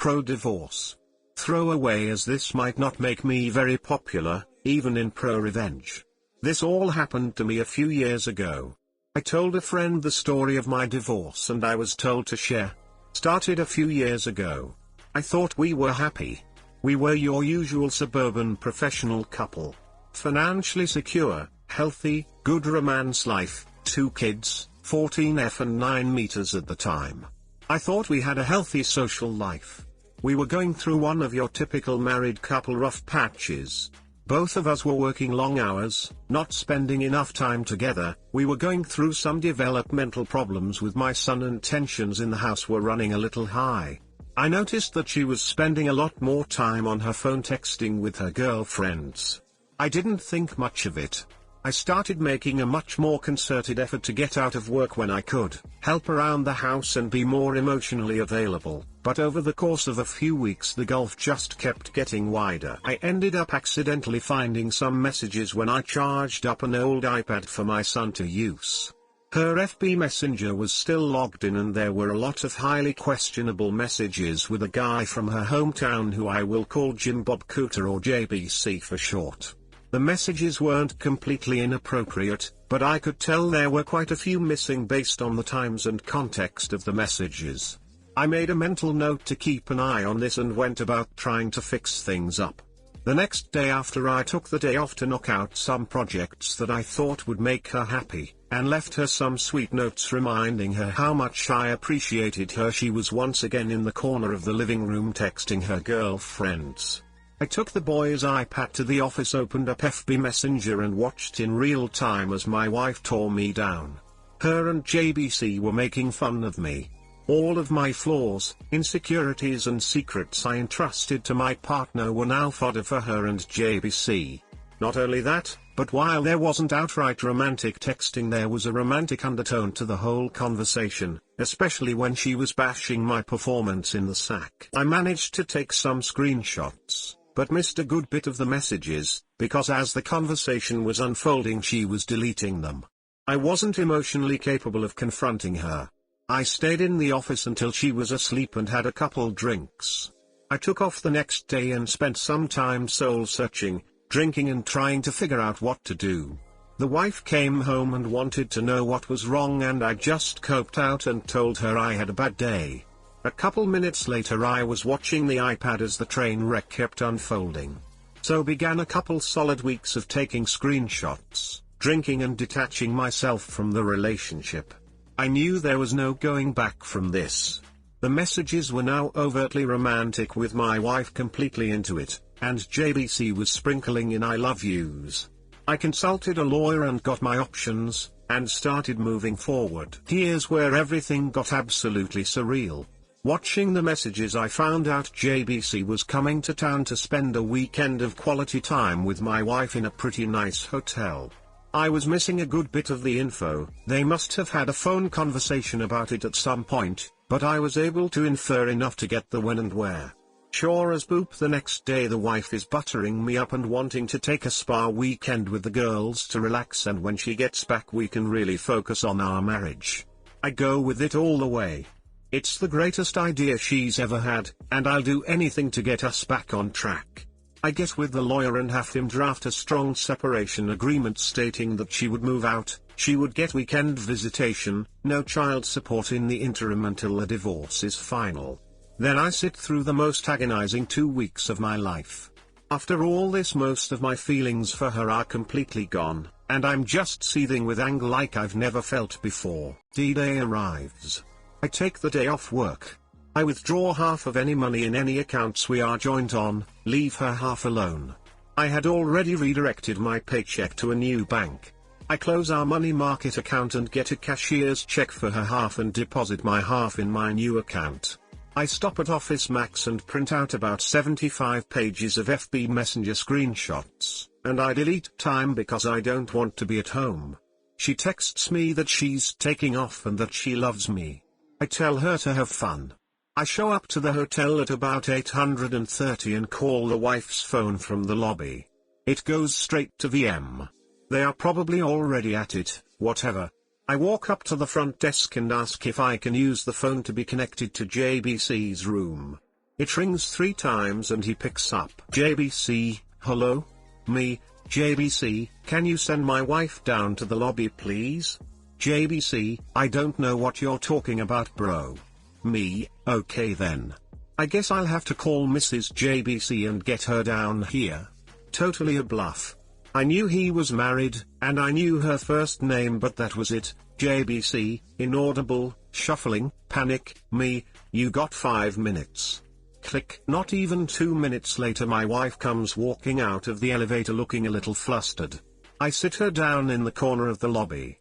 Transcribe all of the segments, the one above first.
pro-divorce. Throwaway as this might not make me very popular, even in ProRevenge. This all happened to me a few years ago. I told a friend the story of my divorce and I was told to share. Started a few years ago. I thought we were happy. We were your usual suburban professional couple. Financially secure, healthy, good romance life, 2 kids, 14F and 9 meters at the time. I thought we had a healthy social life. We were going through one of your typical married couple rough patches. Both of us were working long hours, not spending enough time together. We were going through some developmental problems with my son and tensions in the house were running a little high. I noticed that she was spending a lot more time on her phone texting with her girlfriends. I didn't think much of it. I started making a much more concerted effort to get out of work when I could, help around the house and be more emotionally available, but over the course of a few weeks the gulf just kept getting wider. I ended up accidentally finding some messages when I charged up an old iPad for my son to use. Her FB Messenger was still logged in and there were a lot of highly questionable messages with a guy from her hometown who I will call Jim Bob Cooter or JBC for short. The messages weren't completely inappropriate, but I could tell there were quite a few missing based on the times and context of the messages. I made a mental note to keep an eye on this and went about trying to fix things up. The next day after I took the day off to knock out some projects that I thought would make her happy, and left her some sweet notes reminding her how much I appreciated her. She was once again in the corner of the living room texting her girlfriends. I took the boy's iPad to the office, opened up FB Messenger and watched in real time as my wife tore me down. Her and JBC were making fun of me. All of my flaws, insecurities and secrets I entrusted to my partner were now fodder for her and JBC. Not only that, but while there wasn't outright romantic texting, there was a romantic undertone to the whole conversation, especially when she was bashing my performance in the sack. I managed to take some screenshots, but missed a good bit of the messages, because as the conversation was unfolding she was deleting them. I wasn't emotionally capable of confronting her. I stayed in the office until she was asleep and had a couple drinks. I took off the next day and spent some time soul-searching, drinking and trying to figure out what to do. The wife came home and wanted to know what was wrong and I just coped out and told her I had a bad day. A couple minutes later I was watching the iPad as the train wreck kept unfolding. So began a couple solid weeks of taking screenshots, drinking and detaching myself from the relationship. I knew there was no going back from this. The messages were now overtly romantic with my wife completely into it, and JBC was sprinkling in I love yous. I consulted a lawyer and got my options, and started moving forward. Here's where everything got absolutely surreal. Watching the messages I found out JBC was coming to town to spend a weekend of quality time with my wife in a pretty nice hotel. I was missing a good bit of the info. They must have had a phone conversation about it at some point, but I was able to infer enough to get the when and where. Sure as boop the next day the wife is buttering me up and wanting to take a spa weekend with the girls to relax, and when she gets back we can really focus on our marriage. I go with it all the way. It's the greatest idea she's ever had, and I'll do anything to get us back on track. I get with the lawyer and have him draft a strong separation agreement stating that she would move out, she would get weekend visitation, no child support in the interim until the divorce is final. Then I sit through the most agonizing 2 weeks of my life. After all this, most of my feelings for her are completely gone, and I'm just seething with anger like I've never felt before. D-Day arrives. I take the day off work. I withdraw half of any money in any accounts we are joint on, leave her half alone. I had already redirected my paycheck to a new bank. I close our money market account and get a cashier's check for her half and deposit my half in my new account. I stop at Office Max and print out about 75 pages of FB Messenger screenshots, and I delete time because I don't want to be at home. She texts me that she's taking off and that she loves me. I tell her to have fun. I show up to the hotel at about 8:30 and call the wife's phone from the lobby. It goes straight to VM. They are probably already at it, whatever. I walk up to the front desk and ask if I can use the phone to be connected to JBC's room. It rings 3 times and he picks up. JBC, hello? Me, JBC, can you send my wife down to the lobby please? JBC, I don't know what you're talking about bro. Me, okay then. I guess I'll have to call Mrs. JBC and get her down here. Totally a bluff. I knew he was married, and I knew her first name but that was it. JBC, inaudible, shuffling, panic, me, you got 5 minutes. Click. Not even 2 minutes later my wife comes walking out of the elevator looking a little flustered. I sit her down in the corner of the lobby.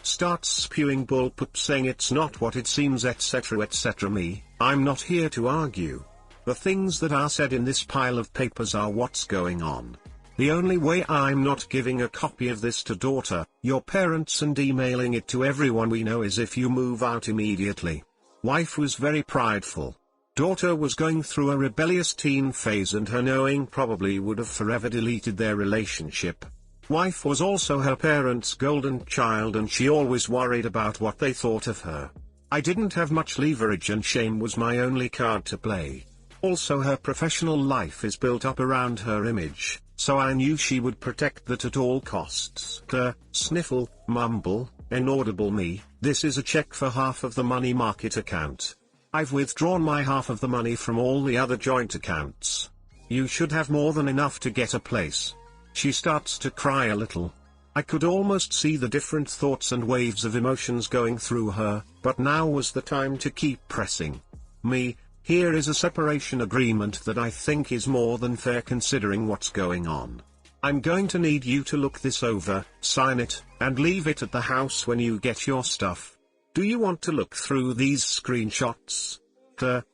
Starts spewing bullpoop saying it's not what it seems etc etc. Me, I'm not here to argue. The things that are said in this pile of papers are what's going on. The only way I'm not giving a copy of this to daughter, your parents and emailing it to everyone we know is if you move out immediately. Wife was very prideful. Daughter was going through a rebellious teen phase and her knowing probably would have forever deleted their relationship. Wife was also her parents' golden child and she always worried about what they thought of her. I didn't have much leverage and shame was my only card to play. Also her professional life is built up around her image, so I knew she would protect that at all costs. Sniffle, mumble, inaudible me, this is a check for half of the money market account. I've withdrawn my half of the money from all the other joint accounts. You should have more than enough to get a place. She starts to cry a little. I could almost see the different thoughts and waves of emotions going through her, but now was the time to keep pressing. Me, here is a separation agreement that I think is more than fair considering what's going on. I'm going to need you to look this over, sign it, and leave it at the house when you get your stuff. Do you want to look through these screenshots?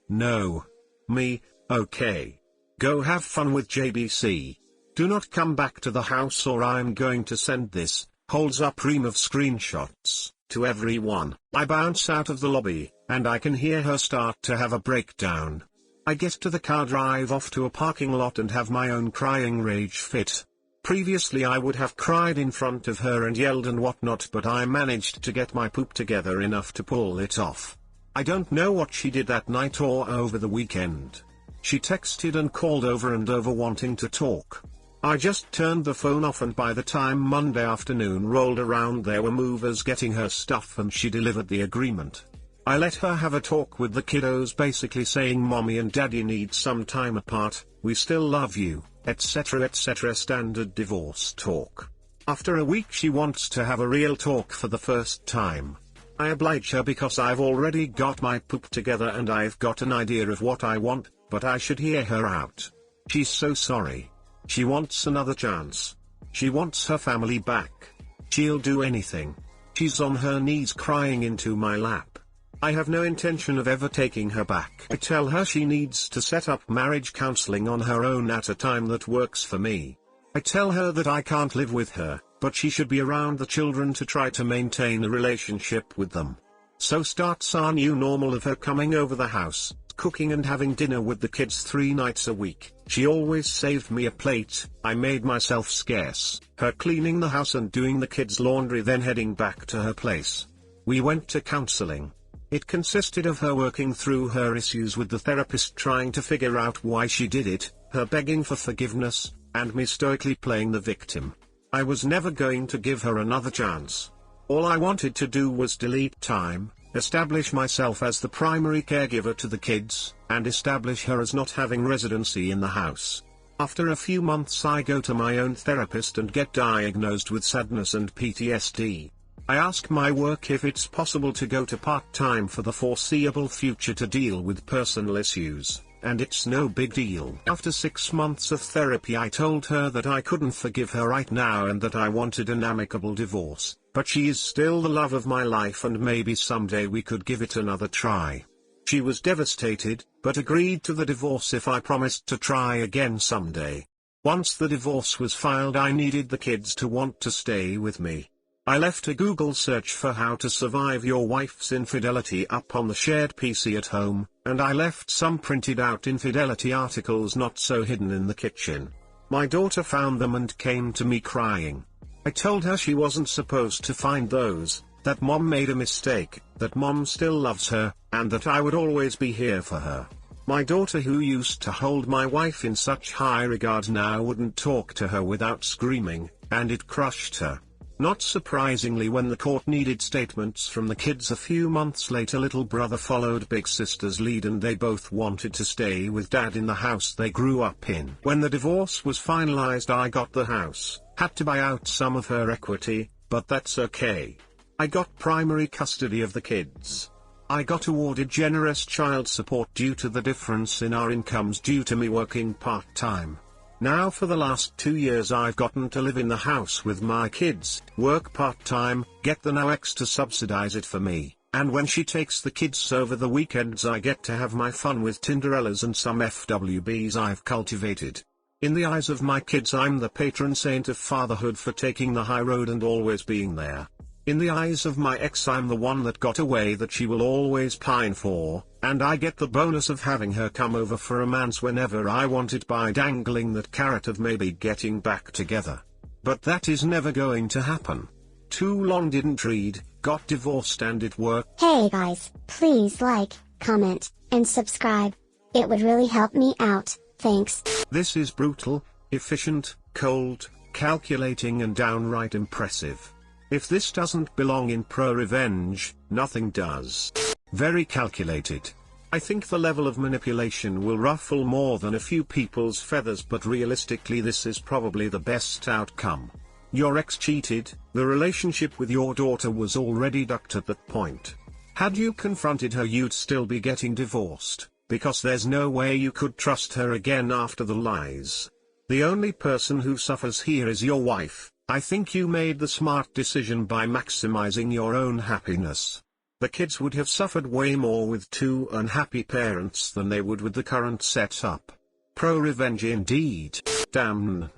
No. Me, okay. Go have fun with JBC. Do not come back to the house or I'm going to send this, holds up ream of screenshots, to everyone. I bounce out of the lobby, and I can hear her start to have a breakdown. I get to the car, drive off to a parking lot and have my own crying rage fit. Previously I would have cried in front of her and yelled and whatnot, but I managed to get my poop together enough to pull it off. I don't know what she did that night or over the weekend. She texted and called over and over wanting to talk. I just turned the phone off and by the time Monday afternoon rolled around there were movers getting her stuff and she delivered the agreement. I let her have a talk with the kiddos basically saying mommy and daddy need some time apart, we still love you, etc etc, standard divorce talk. After a week she wants to have a real talk for the first time. I oblige her because I've already got my poop together and I've got an idea of what I want, but I should hear her out. She's so sorry. She wants another chance. She wants her family back. She'll do anything. She's on her knees crying into my lap. I have no intention of ever taking her back. I tell her she needs to set up marriage counseling on her own at a time that works for me. I tell her that I can't live with her, but she should be around the children to try to maintain a relationship with them. So starts our new normal of her coming over the house, cooking and having dinner with the kids 3 nights a week. She always saved me a plate, I made myself scarce, her cleaning the house and doing the kids' laundry then heading back to her place. We went to counseling. It consisted of her working through her issues with the therapist trying to figure out why she did it, her begging for forgiveness, and me stoically playing the victim. I was never going to give her another chance. All I wanted to do was delete time, establish myself as the primary caregiver to the kids, and establish her as not having residency in the house. After a few months I go to my own therapist and get diagnosed with sadness and PTSD. I ask my work if it's possible to go to part-time for the foreseeable future to deal with personal issues, and it's no big deal. After 6 months of therapy I told her that I couldn't forgive her right now and that I wanted an amicable divorce, but she is still the love of my life and maybe someday we could give it another try. She was devastated, but agreed to the divorce if I promised to try again someday. Once the divorce was filed I needed the kids to want to stay with me. I left a Google search for how to survive your wife's infidelity up on the shared PC at home, and I left some printed out infidelity articles not so hidden in the kitchen. My daughter found them and came to me crying. I told her she wasn't supposed to find those, that mom made a mistake, that mom still loves her, and that I would always be here for her. My daughter, who used to hold my wife in such high regard, now wouldn't talk to her without screaming, and it crushed her. Not surprisingly, when the court needed statements from the kids a few months later, little brother followed big sister's lead and they both wanted to stay with dad in the house they grew up in. When the divorce was finalized, I got the house, had to buy out some of her equity, but that's okay. I got primary custody of the kids. I got awarded generous child support due to the difference in our incomes due to me working part-time. Now for the last 2 years I've gotten to live in the house with my kids, work part-time, get the now ex to subsidize it for me, and when she takes the kids over the weekends I get to have my fun with Tinderellas and some FWBs I've cultivated. In the eyes of my kids I'm the patron saint of fatherhood for taking the high road and always being there. In the eyes of my ex I'm the one that got away that she will always pine for, and I get the bonus of having her come over for romance whenever I want it by dangling that carrot of maybe getting back together. But that is never going to happen. Too long didn't read, got divorced and it worked. Hey guys, please like, comment, and subscribe. It would really help me out, thanks. This is brutal, efficient, cold, calculating and downright impressive. If this doesn't belong in ProRevenge, nothing does. Very calculated. I think the level of manipulation will ruffle more than a few people's feathers, but realistically this is probably the best outcome. Your ex cheated, the relationship with your daughter was already ducked at that point. Had you confronted her you'd still be getting divorced, because there's no way you could trust her again after the lies. The only person who suffers here is your wife. I think you made the smart decision by maximizing your own happiness. The kids would have suffered way more with two unhappy parents than they would with the current setup. Pro-revenge indeed. Damn.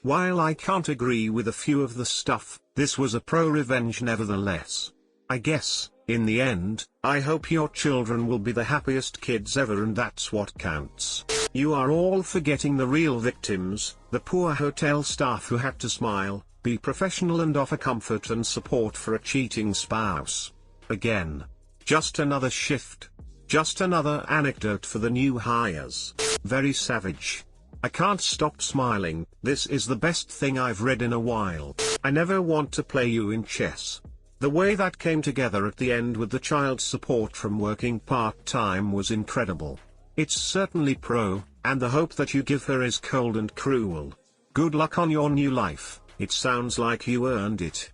While I can't agree with a few of the stuff, this was a pro-revenge nevertheless. I guess, in the end, I hope your children will be the happiest kids ever, and that's what counts. You are all forgetting the real victims, the poor hotel staff who had to smile, be professional and offer comfort and support for a cheating spouse. Again. Just another shift. Just another anecdote for the new hires. Very savage. I can't stop smiling. This is the best thing I've read in a while. I never want to play you in chess. The way that came together at the end with the child support from working part-time was incredible. It's certainly pro, and the hope that you give her is cold and cruel. Good luck on your new life, it sounds like you earned it.